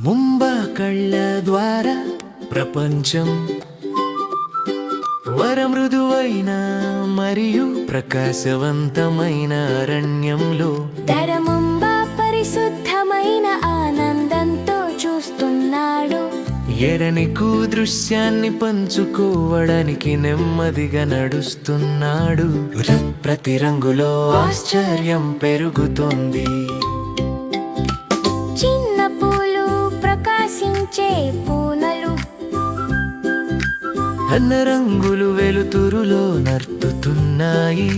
ముంబా కళ్ళ ద్వారా ప్రపంచం వరమృదువైన మరియు ప్రకాశవంతమైన అరణ్యంలో ముంబా పరిశుద్ధమైన ఆనందంతో చూస్తున్నాడు. ఎరనికు దృశ్యాన్ని పంచుకోవడానికి నెమ్మదిగా నడుస్తున్నాడు. ప్రతి రంగులో ఆశ్చర్యం పెరుగుతోంది. చిన్న పూలు ప్రకాశించే పూనలు, అన్న రంగులు వెలుతురులో నర్తుతున్నాయి.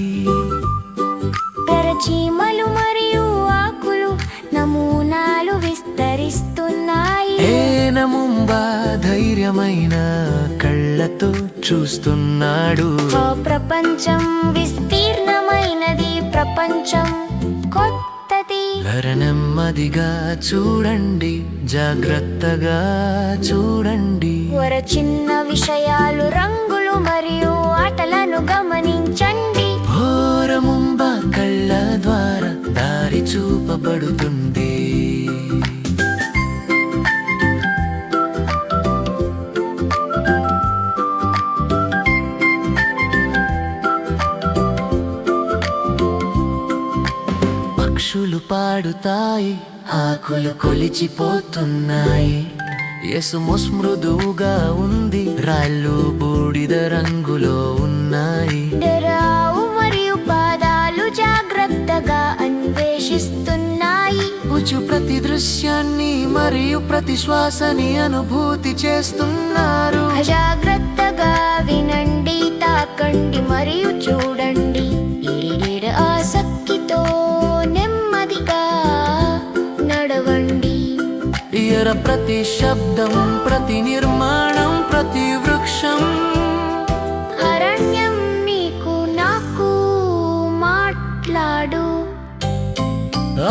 చీమలు మరియు ఆకులు నమూనాలు విస్తరిస్తున్నాయి. ముంబా ధైర్యమైన కళ్ళతో చూస్తున్నాడు. ప్రపంచం విస్తీర్ణమైనది, ప్రపంచం కొత్తది. నెమ్మదిగా చూడండి, జాగ్రత్తగా చూడండి. చిన్న విషయాలు, రంగులు మరియు ఆటలను గమనించండి. ముంబా కళ్ళ ద్వారా దారి చూపబడుతుంది. పక్షులు పాడుతాయి, ఆకులు కొలిచిపోతున్నాయి. యసుము మృదువుగా ఉంది, రాళ్ళు బూడిద రంగులో ఉన్నాయి. రావు మరియు పాదాలు జాగ్రత్తగా అన్వేషిస్తున్నాయి. ప్రతి దృశ్యాన్ని మరియు ప్రతి శ్వాసని అనుభూతి చేస్తున్నారు. జాగ్రత్తగా వినండి, తాకండి మరియు చూడండి. ఆసక్తితో నెమ్మదిగా నడవండి. ప్రతి శబ్దం, ప్రతి నిర్మాణం, ప్రతి వృక్షం, అరణ్యం నీకు నాకు మాట్లాడు.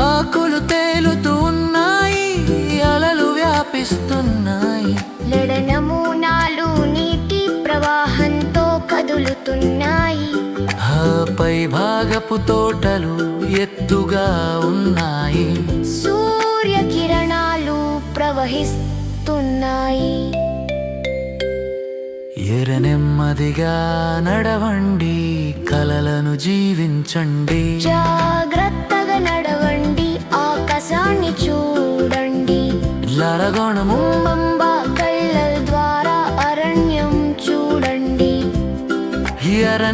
ఆకులు తేలుతూ ఉన్నాయి, అలలు వ్యాపిస్తున్నాయి. నమూనాలు నీటి ప్రవాహంతో కదులుతున్నాయి. పై భాగపు తోటలు ఎత్తుగా ఉన్నాయి. సూర్యకిరణాలు ప్రవహిస్తున్నాయి. నెమ్మదిగా నడవండి, కలలను జీవించండి. జాగ్రత్తగా నడవండి, ఆకాశాన్ని చూడండి. ముంబా కళ్ళ ద్వారా అరణ్యం చూడండి.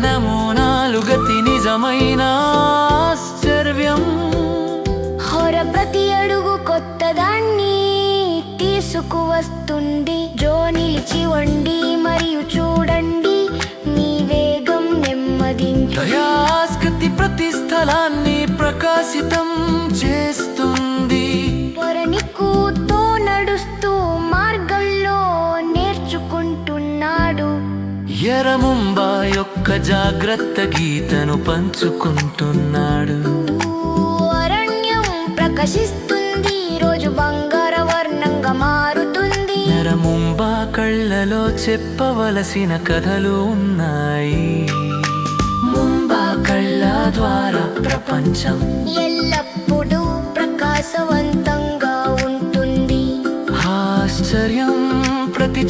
నమూనాలు గతి నిజమైన ఆశ్చర్యం. ప్రతి అడుగు కొత్తదాన్ని తీసుకువస్తుంది. నిలిచి వండి మరియు చూడండి, మీ వేగం నెమ్మదించు. దయాస్కృతి ప్రతి స్థలాన్ని ప్రకాశితం చేస్తుంది. నీకుతో నడుస్తూ మార్గంలో నేర్చుకుంటున్నాడు. ముంబా యొక్క జాగ్రత్త గీతను పంచుకుంటున్నాడు. అరణ్యం ప్రకాశిస్తుంది, రోజు బంగార వర్ణంగా మారుతుంది. ముంబా కళ్ళలో చెప్పవలసిన కథలు ఉన్నాయి. ముంబా కళ్ళ ద్వారా ప్రపంచం ఎల్లప్పుడూ ప్రకాశవంతంగా ఉంటుంది. ఆశ్చర్యం ప్రతి